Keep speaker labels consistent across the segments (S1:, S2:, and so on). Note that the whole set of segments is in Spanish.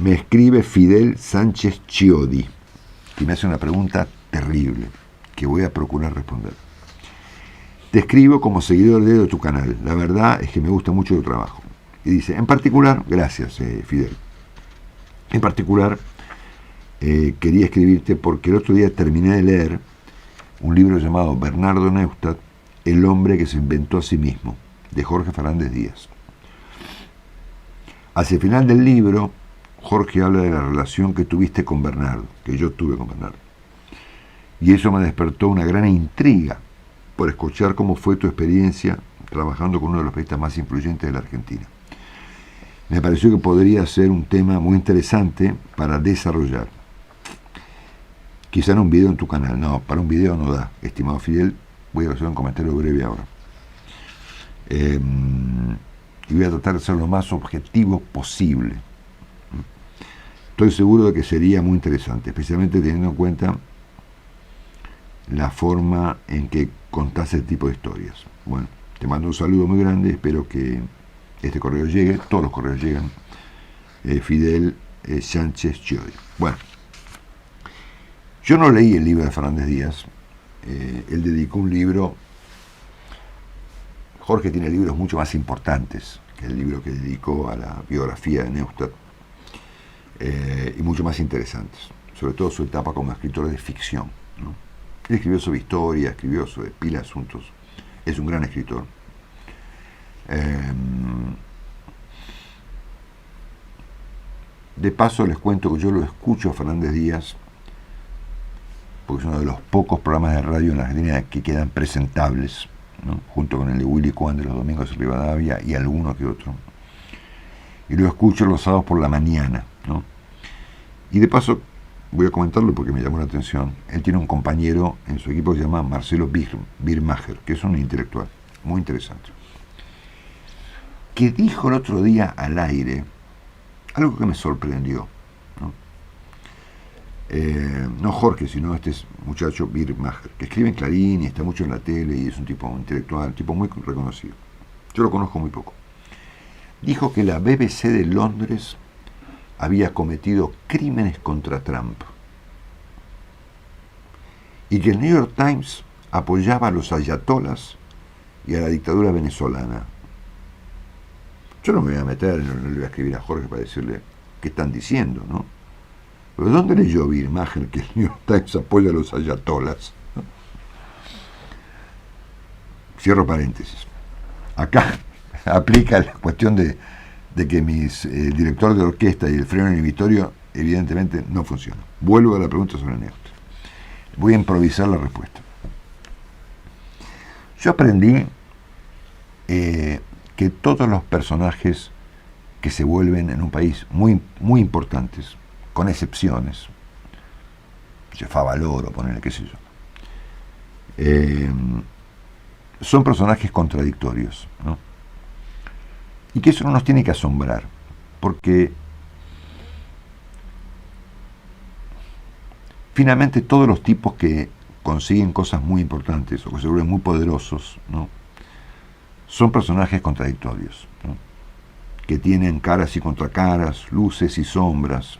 S1: Me escribe Fidel Sánchez Chiodi, que me hace una pregunta terrible, que voy a procurar responder. Te escribo como seguidor de tu canal. La verdad es que me gusta mucho tu trabajo. Y dice, en particular, gracias Fidel. En particular, quería escribirte porque el otro día terminé de leer un libro llamado Bernardo Neustadt, El hombre que se inventó a sí mismo, de Jorge Fernández Díaz. Hacia el final del libro, Jorge habla de la relación que tuviste con Bernardo, que yo tuve con Bernardo. Y eso me despertó una gran intriga por escuchar cómo fue tu experiencia trabajando con uno de los periodistas más influyentes de la Argentina. Me pareció que podría ser un tema muy interesante para desarrollar. Quizá en un video en tu canal. No, para un video no da, estimado Fidel. Voy a hacer un comentario breve ahora. Y voy a tratar de ser lo más objetivo posible. Estoy seguro de que sería muy interesante, especialmente teniendo en cuenta la forma en que contás ese tipo de historias. Bueno, te mando un saludo muy grande, espero que este correo llegue, todos los correos llegan. Fidel Sánchez Chiodi. Bueno, yo no leí el libro de Fernández Díaz, él dedicó un libro, Jorge tiene libros mucho más importantes que el libro que dedicó a la biografía de Neustadt, y mucho más interesantes, sobre todo su etapa como escritor de ficción, ¿no? Él escribió sobre historia, escribió sobre pila de asuntos, es un gran escritor. De paso les cuento que yo lo escucho a Fernández Díaz porque es uno de los pocos programas de radio en la Argentina que quedan presentables, ¿no? Junto con el de Willy Cuan de los domingos en Rivadavia y alguno que otro. Y lo escucho los sábados por la mañana, ¿no? Y de paso voy a comentarlo porque me llamó la atención. Él tiene un compañero en su equipo que se llama Marcelo Birmacher, que es un intelectual muy interesante, que dijo el otro día al aire algo que me sorprendió, ¿no? No Jorge, sino este muchacho Birmacher, que escribe en Clarín y está mucho en la tele y es un tipo intelectual, un tipo muy reconocido. Yo lo conozco muy poco. Dijo que la BBC de Londres había cometido crímenes contra Trump y que el New York Times apoyaba a los ayatolas y a la dictadura venezolana. Yo no me voy a meter, no le voy a escribir a Jorge para decirle qué están diciendo, ¿no? Pero ¿dónde leyó Birmacher que el New York Times apoya a los ayatolas? ¿No? Cierro paréntesis. Acá aplica la cuestión de que mis directores de orquesta y el freno inhibitorio evidentemente no funcionan. Vuelvo a la pregunta sobre Neustadt. Voy a improvisar la respuesta. Yo aprendí que todos los personajes que se vuelven en un país muy, muy importantes, con excepciones, Favaloro, ponerle qué sé yo, son personajes contradictorios, ¿no? Y que eso no nos tiene que asombrar, porque finalmente todos los tipos que consiguen cosas muy importantes o que se vuelven muy poderosos, ¿no? Son personajes contradictorios, ¿no? Que tienen caras y contracaras, luces y sombras,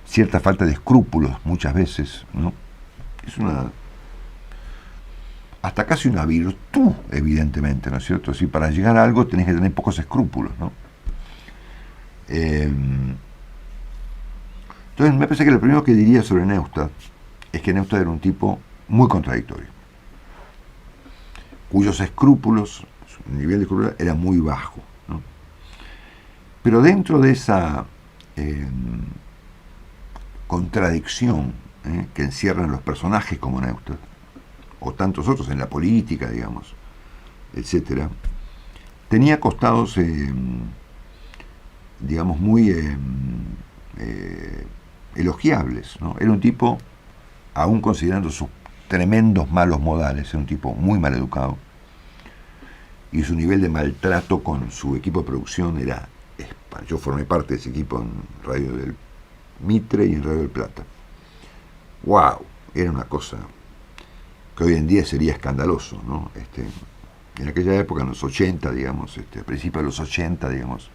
S1: cierta falta de escrúpulos muchas veces, ¿no? Es hasta casi una virtud, evidentemente, ¿no es cierto? Si para llegar a algo tenés que tener pocos escrúpulos, ¿no? Entonces me parece que lo primero que diría sobre Neustadt es que Neustadt era un tipo muy contradictorio, cuyos escrúpulos, su nivel de escrúpulos era muy bajo, ¿no? Pero dentro de esa contradicción que encierran los personajes como Neustadt, o tantos otros en la política, digamos, etcétera, tenía costados, digamos, muy elogiables, ¿no? Era un tipo, aún considerando sus tremendos malos modales, era un tipo muy mal educado, y su nivel de maltrato con su equipo de producción era, yo formé parte de ese equipo en Radio del Mitre y en Radio del Plata. ¡Wow! Era una cosa que hoy en día sería escandaloso, ¿no? en aquella época, en los 80, digamos, a principios de los 80, digamos,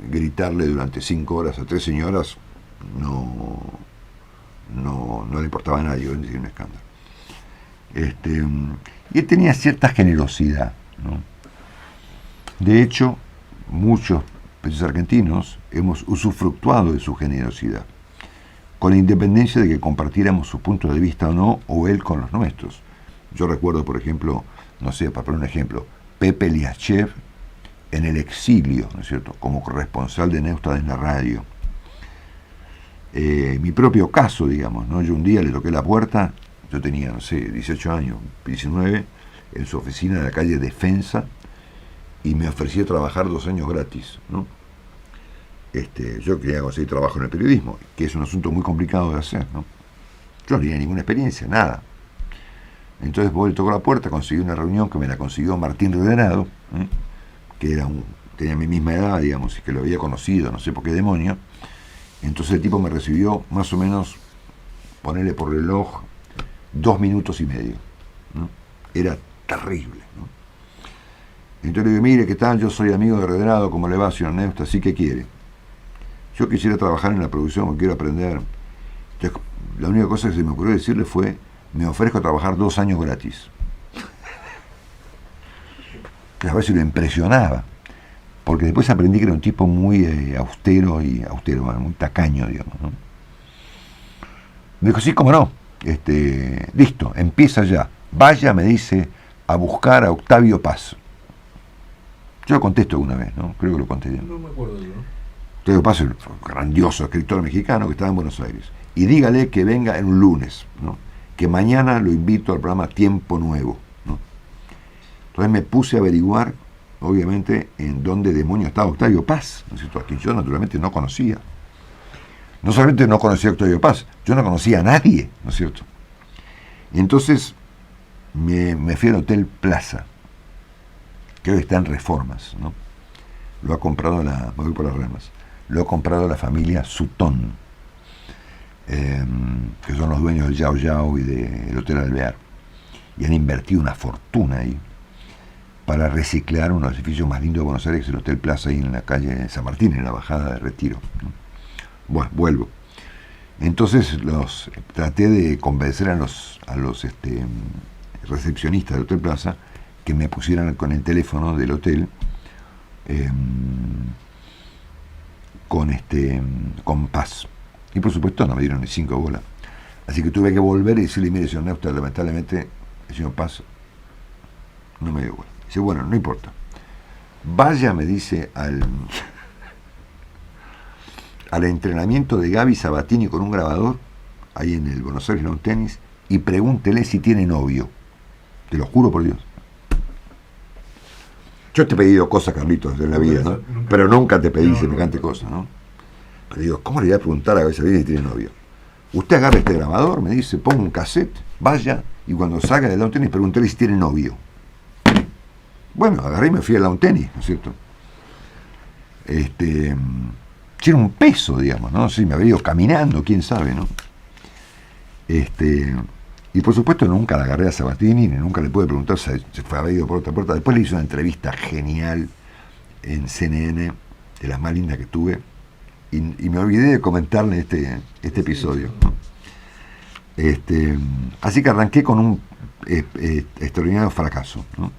S1: gritarle durante 5 horas a 3 señoras no le importaba a nadie, decir un escándalo. Y él tenía cierta generosidad, ¿no? De hecho, muchos países argentinos hemos usufructuado de su generosidad, con la independencia de que compartiéramos su punto de vista o no, o él con los nuestros. Yo recuerdo, por ejemplo, no sé, para poner un ejemplo, Pepe Liachev en el exilio, ¿no es cierto?, como corresponsal de Neustadt en la radio. Mi propio caso, digamos, ¿no? Yo un día le toqué la puerta, yo tenía, no sé, 18 años, 19, en su oficina de la calle Defensa, y me ofreció trabajar 2 años gratis, ¿no? Yo quería conseguir trabajo en el periodismo, que es un asunto muy complicado de hacer, ¿no? Yo no tenía ninguna experiencia, nada. Entonces voy, le tocó la puerta, conseguí una reunión que me la consiguió Martín Redenado, que tenía mi misma edad, digamos, y que lo había conocido, no sé por qué demonio. Entonces el tipo me recibió más o menos, ponerle por reloj, 2 minutos y medio, ¿no? Era terrible, ¿no? Entonces le digo, mire, ¿qué tal? Yo soy amigo de Redenado, ¿cómo le va, señor Neustadt? ¿Sí que quiere? Yo quisiera trabajar en la producción, quiero aprender. Entonces, la única cosa que se me ocurrió decirle fue, me ofrezco a trabajar 2 años gratis. A ver si lo impresionaba, porque después aprendí que era un tipo muy austero, muy tacaño, digamos, ¿no? Dijo, sí, cómo no, listo, empieza ya. Vaya, me dice, a buscar a Octavio Paz. Yo lo contesto alguna vez, ¿no? Creo que lo conté.
S2: No me acuerdo yo.
S1: Octavio Paz, el grandioso escritor mexicano que estaba en Buenos Aires. Y dígale que venga en un lunes, ¿no? Que mañana lo invito al programa Tiempo Nuevo, ¿no? Entonces me puse a averiguar, obviamente, en dónde demonios estaba Octavio Paz, ¿no es cierto? A quien yo naturalmente no conocía. No solamente no conocía a Octavio Paz, yo no conocía a nadie, ¿no es cierto? Y entonces me fui al Hotel Plaza, que hoy está en Reformas, ¿no? Lo ha comprado me voy por las ramas, lo ha comprado la familia Sutton, que son los dueños del Yao Yao y del Hotel Alvear, y han invertido una fortuna ahí para reciclar uno de los edificios más lindos de Buenos Aires, el Hotel Plaza, ahí en la calle San Martín, en la bajada de Retiro, ¿no? Bueno, vuelvo. Entonces traté de convencer a los recepcionistas del Hotel Plaza que me pusieran con el teléfono del hotel con Paz. Y por supuesto no me dieron ni 5 bolas. Así que tuve que volver y decirle, mire, señor Neustadt, lamentablemente el señor Paz no me dio bola. Dice, bueno, no importa. Vaya, me dice, al entrenamiento de Gaby Sabatini con un grabador, ahí en el Buenos Aires Lawn Tennis, y pregúntele si tiene novio. Te lo juro por Dios. Yo te he pedido cosas, Carlitos, en la vida, ¿no? Pero nunca te pedí semejante cosa, ¿no? Pero digo, ¿cómo le voy a preguntar a Gaby Sabatini si tiene novio? Usted agarra este grabador, me dice, ponga un cassette, vaya, y cuando salga del Lawn Tennis, pregúntele si tiene novio. Bueno, agarré y me fui al Lawn Tennis, ¿no es cierto? Tiene un peso, digamos, ¿no? Sí, me habría ido caminando, quién sabe, ¿no? Y por supuesto nunca la agarré a Sabatini, ni nunca le pude preguntar si se había ido por otra puerta. Después le hice una entrevista genial en CNN, de las más lindas que tuve, y me olvidé de comentarle este episodio, ¿no? Así que arranqué con un extraordinario fracaso, ¿no?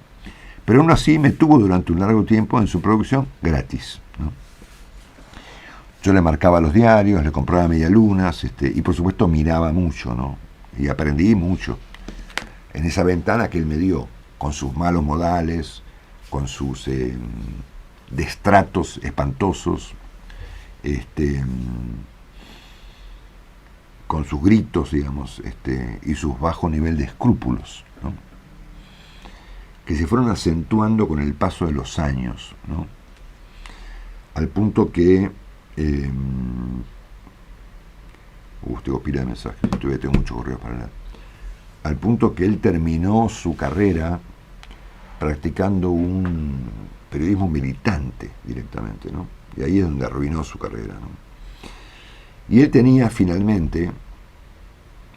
S1: Pero aún así me tuvo durante un largo tiempo en su producción gratis, ¿no? Yo le marcaba los diarios, le compraba medialunas, y por supuesto miraba mucho, ¿no? Y aprendí mucho en esa ventana que él me dio, con sus malos modales, con sus destratos espantosos, con sus gritos, digamos, y sus bajo nivel de escrúpulos, ¿no? Que se fueron acentuando con el paso de los años, ¿no? Al punto que tengo pila de mensajes, todavía tengo muchos correos para leer. Al punto que él terminó su carrera practicando un periodismo militante directamente, ¿no? Y ahí es donde arruinó su carrera, ¿no? Y él tenía finalmente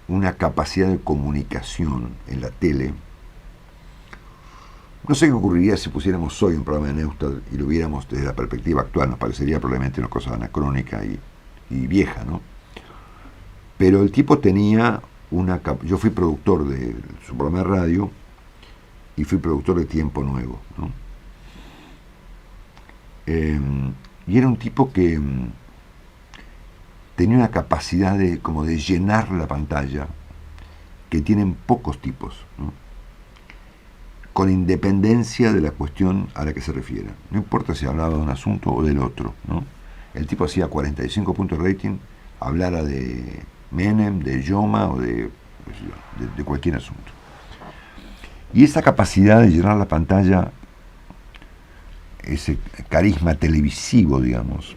S1: una capacidad de comunicación en la tele No sé qué ocurriría si pusiéramos hoy un programa de Neustad y lo viéramos desde la perspectiva actual. Nos parecería probablemente una cosa anacrónica y vieja, ¿no? Pero el tipo tenía yo fui productor de su programa de radio y fui productor de Tiempo Nuevo, ¿no? Y era un tipo que tenía una capacidad como de llenar la pantalla que tienen pocos tipos, ¿no? Con independencia de la cuestión a la que se refiera. No importa si hablaba de un asunto o del otro, ¿no? El tipo hacía 45 puntos de rating, hablara de Menem, de Yoma o de cualquier asunto. Y esa capacidad de llenar la pantalla, ese carisma televisivo, digamos,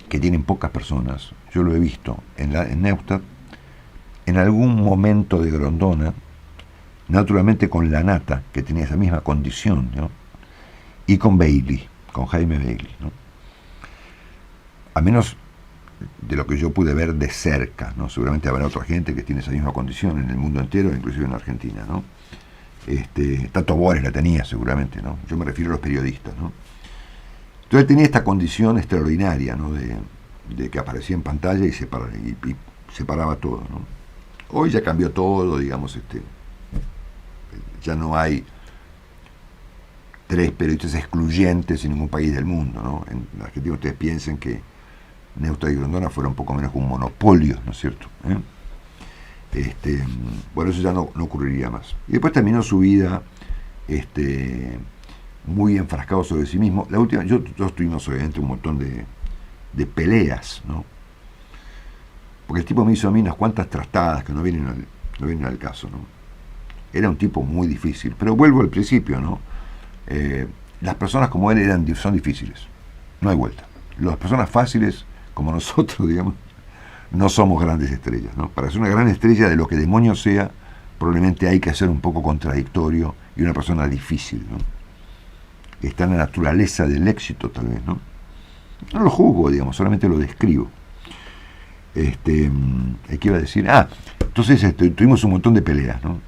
S1: que tienen pocas personas, yo lo he visto en Neustad, en algún momento de Grondona, naturalmente con La Nata, que tenía esa misma condición, ¿no? Y con Bailey, con Jaime Bailey, ¿no? A menos de lo que yo pude ver de cerca, ¿no? Seguramente habrá otra gente que tiene esa misma condición en el mundo entero, inclusive en Argentina, ¿no? Tato Bores la tenía seguramente, ¿no? Yo me refiero a los periodistas, ¿no? Entonces él tenía esta condición extraordinaria, ¿no? De que aparecía en pantalla y separaba todo, ¿no? Hoy ya cambió todo, digamos, ya no hay 3 periodistas excluyentes en ningún país del mundo, ¿no? En Argentina ustedes piensen que Neustad y Grondona fueron un poco menos que un monopolio, ¿no es cierto? Bueno, eso ya no ocurriría más. Y después terminó su vida muy enfrascado sobre sí mismo. La última, nosotros tuvimos obviamente un montón de peleas, ¿no? Porque el tipo me hizo a mí unas cuantas trastadas que no vienen al caso, ¿no? Era un tipo muy difícil, pero vuelvo al principio, ¿no? Las personas como él son difíciles, no hay vuelta. Las personas fáciles, como nosotros, digamos, no somos grandes estrellas, ¿no? Para ser una gran estrella, de lo que demonio sea, probablemente hay que ser un poco contradictorio y una persona difícil, ¿no? Está en la naturaleza del éxito, tal vez, ¿no? No lo juzgo, digamos, solamente lo describo. ¿Qué iba a decir? Entonces tuvimos un montón de peleas, ¿no?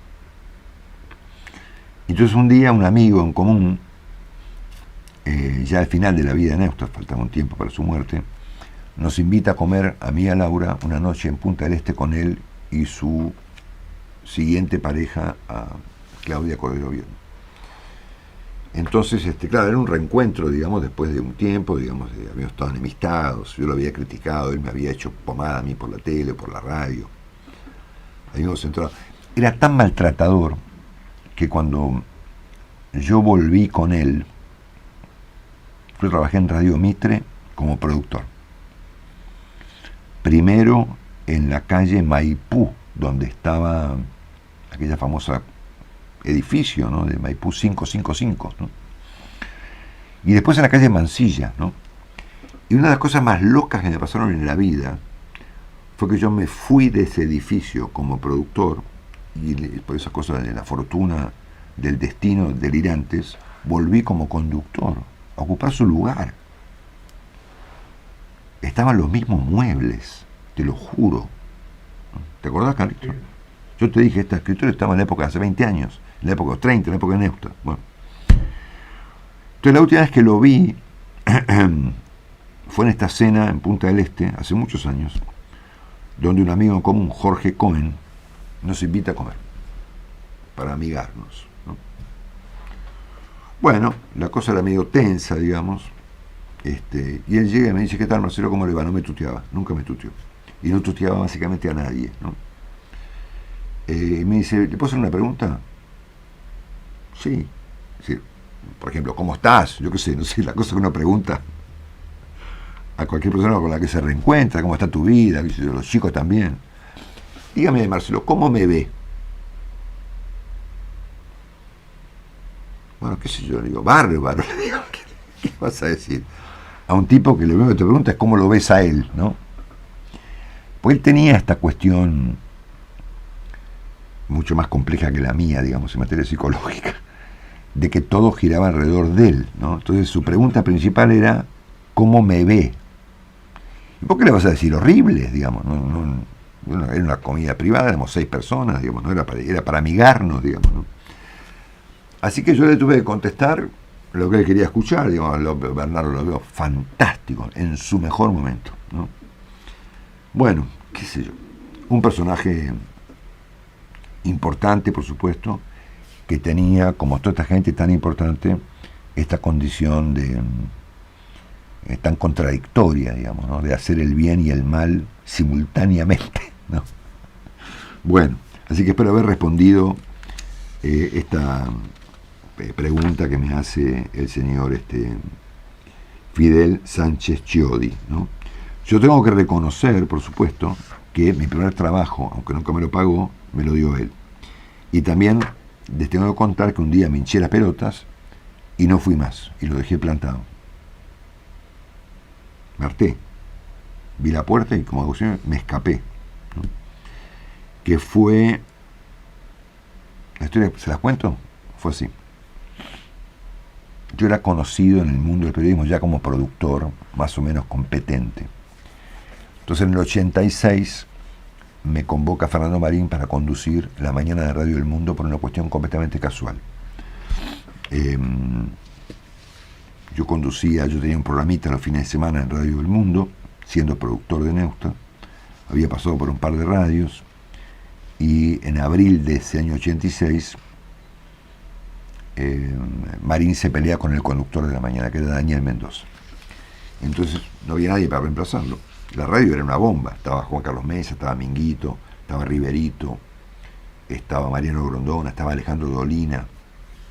S1: Entonces un día un amigo en común, ya al final de la vida de Neustad, faltaba un tiempo para su muerte, nos invita a comer a mí y a Laura una noche en Punta del Este con él y su siguiente pareja, a Claudia Cordero Vierno. Entonces, claro, era un reencuentro, digamos, después de un tiempo, digamos, habíamos estado enemistados, yo lo había criticado, él me había hecho pomada a mí por la tele, por la radio. Habíamos entrado. Era tan maltratador que cuando yo volví con él, yo trabajé en Radio Mitre como productor. Primero en la calle Maipú, donde estaba aquella famosa edificio, ¿no? De Maipú 555, ¿no? Y después en la calle Mansilla, ¿no? Y una de las cosas más locas que me pasaron en la vida fue que yo me fui de ese edificio como productor, y por esas cosas de la fortuna, del destino delirantes, volví como conductor a ocupar su lugar. Estaban los mismos muebles, te lo juro. ¿Te acordás, Carlitos? Yo te dije, esta escritura estaba en la época de hace 20 años, en la época de los 30, en la época de Neustad. Bueno. Entonces la última vez que lo vi fue en esta cena en Punta del Este, hace muchos años, donde un amigo en común, Jorge Cohen, nos invita a comer, para amigarnos, ¿no? Bueno, la cosa era medio tensa, digamos, y él llega y me dice, ¿qué tal, Marcelo? ¿Cómo le va? No me tuteaba, nunca me tuteó. Y no tuteaba básicamente a nadie, ¿no? Y me dice, ¿le puedo hacer una pregunta? Sí. Sí. Por ejemplo, ¿cómo estás? Yo qué sé, no sé, la cosa que uno pregunta a cualquier persona con la que se reencuentra, ¿cómo está tu vida? Los chicos también. Dígame, Marcelo, ¿cómo me ve? Bueno, qué sé yo, le digo, bárbaro, le digo, ¿qué vas a decir? A un tipo que lo primero que te pregunta es cómo lo ves a él, ¿no? Pues él tenía esta cuestión mucho más compleja que la mía, digamos, en materia psicológica, de que todo giraba alrededor de él, ¿no? Entonces su pregunta principal era, ¿cómo me ve? ¿Y por qué le vas a decir horrible, digamos? Era una comida privada, éramos 6 personas, digamos, no era para amigarnos, digamos, ¿no? Así que yo le tuve que contestar lo que él quería escuchar. Digo, Bernardo lo veo fantástico, en su mejor momento, ¿no? Bueno, qué sé yo. Un personaje importante, por supuesto, que tenía, como toda esta gente tan importante, esta condición de tan contradictoria, digamos, ¿no? De hacer el bien y el mal simultáneamente, ¿no? Bueno, así que espero haber respondido esta pregunta que me hace el señor Fidel Sánchez Chiodi, ¿no? Yo tengo que reconocer, por supuesto, que mi primer trabajo, aunque nunca me lo pagó, me lo dio él. Y también les tengo que contar que un día me hinché las pelotas y no fui más, y lo dejé plantado. Me harté. Vi la puerta y como me escapé, ¿no? Que fue... La historia, ¿se las cuento? Fue así. Yo era conocido en el mundo del periodismo ya como productor, más o menos competente. Entonces en el 86 me convoca Fernando Marín para conducir la mañana de Radio del Mundo por una cuestión completamente casual. Yo tenía un programita los fines de semana en Radio del Mundo, siendo productor de Neustadt. Había pasado por un par de radios y en abril de ese año 86 Marín se pelea con el conductor de la mañana, que era Daniel Mendoza. Entonces no había nadie para reemplazarlo. La radio era una bomba. Estaba Juan Carlos Mesa, estaba Minguito, estaba Riverito, estaba Mariano Grondona, estaba Alejandro Dolina.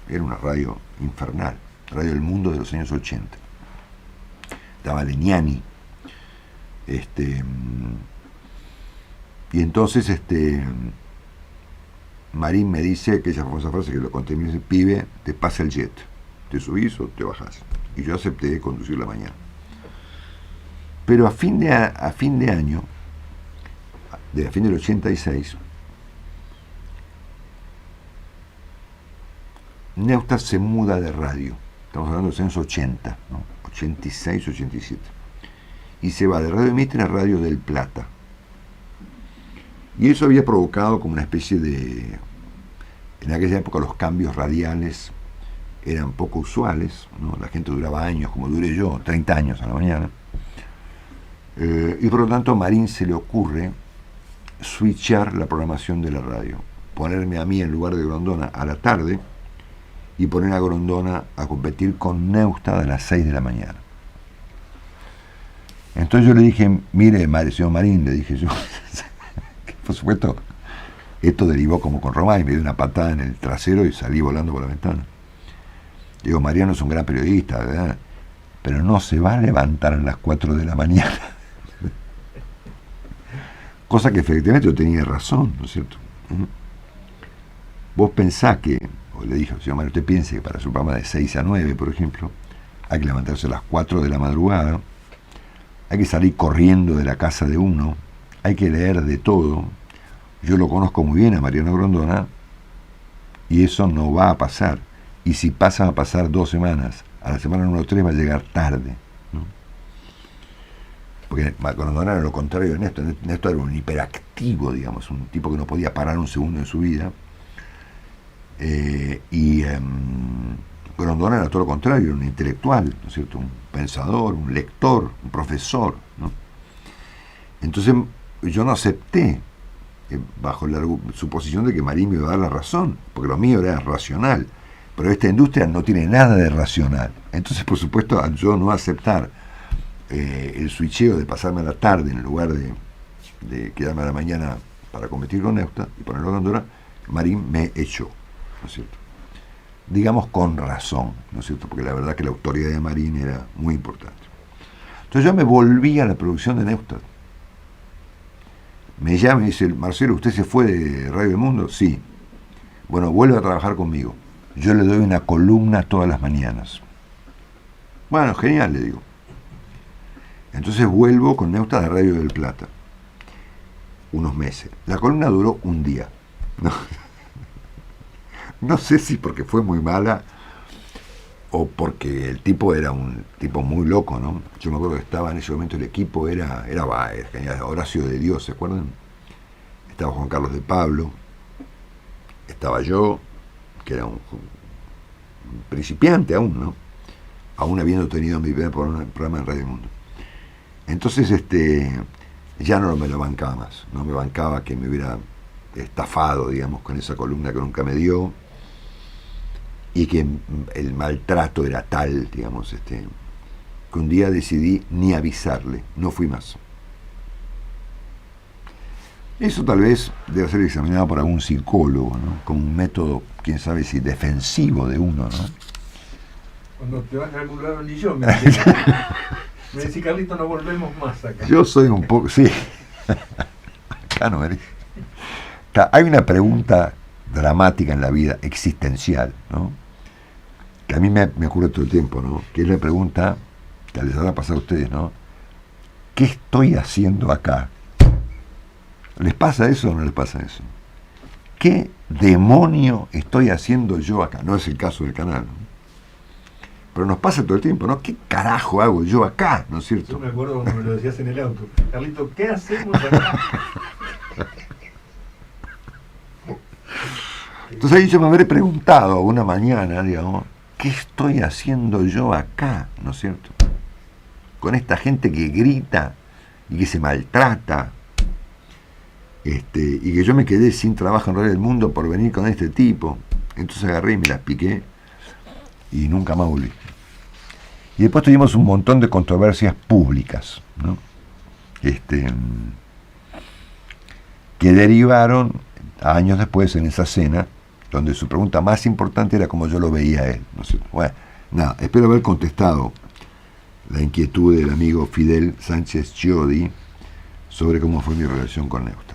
S1: Era una radio infernal. Radio del Mundo de los años 80. Estaba Leniani. Y entonces Marín me dice aquella famosa frase que lo conté, me dice: pibe, te pasa el jet, te subís o te bajás. Y yo acepté conducir la mañana. Pero a fin de año, a fin del 86, Neustadt se muda de radio. Estamos hablando de los años 80, ¿no? 86, 87. Y se va de Radio Mitre a Radio del Plata. Y eso había provocado como una especie de... En aquella época los cambios radiales eran poco usuales, ¿no? La gente duraba años, como duré yo, 30 años a la mañana. Y por lo tanto a Marín se le ocurre switchar la programación de la radio. Ponerme a mí en lugar de Grondona a la tarde y poner a Grondona a competir con Neustadt a las 6 de la mañana. Entonces yo le dije: mire, señor Marín, le dije yo, que por supuesto esto derivó como con Román, y me dio una patada en el trasero y salí volando por la ventana. Digo: Mariano es un gran periodista, ¿verdad? Pero no se va a levantar a las 4 de la mañana. Cosa que efectivamente yo tenía razón, ¿no es cierto? Vos pensás que, o le dije: señor Marín, usted piense que para su programa de 6 a 9, por ejemplo, hay que levantarse a las 4 de la madrugada, hay que salir corriendo de la casa de uno, hay que leer de todo. Yo lo conozco muy bien a Mariano Grondona y eso no va a pasar. Y si pasa, va a pasar 2 semanas. A la semana número 3 va a llegar tarde, ¿no? Porque Grondona era lo contrario de Néstor. Néstor era un hiperactivo, digamos, un tipo que no podía parar un segundo en su vida. Grondona era todo lo contrario, era un intelectual, ¿no es cierto? Un pensador, un lector, un profesor, ¿no? Entonces yo no acepté, bajo la suposición de que Marín me iba a dar la razón, porque lo mío era racional, pero esta industria no tiene nada de racional. Entonces, por supuesto, al yo no aceptar el switcheo de pasarme a la tarde en lugar de quedarme a la mañana para competir con Neustadt y ponerlo a Grondona, Marín me echó, ¿no es cierto? Digamos con razón, ¿no es cierto? Porque la verdad que la autoridad de Marín era muy importante. Entonces yo me volví a la producción de Neustadt. Me llama y dice: Marcelo, ¿usted se fue de Radio del Mundo? Sí. Bueno, vuelve a trabajar conmigo. Yo le doy una columna todas las mañanas. Bueno, genial, le digo. Entonces vuelvo con Neustadt a Radio del Plata. Unos meses. La columna duró un día. No sé si porque fue muy mala o porque el tipo era un tipo muy loco, ¿no? Yo me acuerdo que estaba en ese momento, el equipo era Horacio de Dios, ¿se acuerdan? Estaba Juan Carlos de Pablo, estaba yo, que era un principiante aún, ¿no? Aún habiendo tenido mi primer programa en Radio Mundo. Entonces, ya no me lo bancaba más, no me bancaba que me hubiera estafado, digamos, con esa columna que nunca me dio, y que el maltrato era tal, digamos, que un día decidí ni avisarle, no fui más. Eso tal vez debe ser examinado por algún psicólogo, ¿no? Como un método, quién sabe si defensivo de uno, ¿no?
S2: Cuando te vas a algún lado ni yo me decís, Carlito, no volvemos más acá.
S1: Yo soy un poco, sí. Acá no eres. Hay una pregunta dramática en la vida, existencial, ¿no? Que a mí me ocurre todo el tiempo, ¿no? Que es la pregunta que les habrá pasado a ustedes, ¿no? ¿Qué estoy haciendo acá? ¿Les pasa eso o no les pasa eso? ¿Qué demonio estoy haciendo yo acá? No es el caso del canal, ¿no? Pero nos pasa todo el tiempo, ¿no? ¿Qué carajo hago yo acá? ¿No es cierto?
S2: Yo me acuerdo cuando me lo decías en el auto. Carlito, ¿qué hacemos acá?
S1: Entonces ahí yo me habré preguntado una mañana, digamos, ¿qué estoy haciendo yo acá? ¿No es cierto? Con esta gente que grita y que se maltrata, y que yo me quedé sin trabajo en Radio del Mundo por venir con este tipo. Entonces agarré y me las piqué y nunca más volví. Y después tuvimos un montón de controversias públicas, ¿no? Que derivaron años después en esa cena, donde su pregunta más importante era cómo yo lo veía a él, ¿no es cierto? Bueno, nada, espero haber contestado la inquietud del amigo Fidel Sánchez Chiodi sobre cómo fue mi relación con Neusta.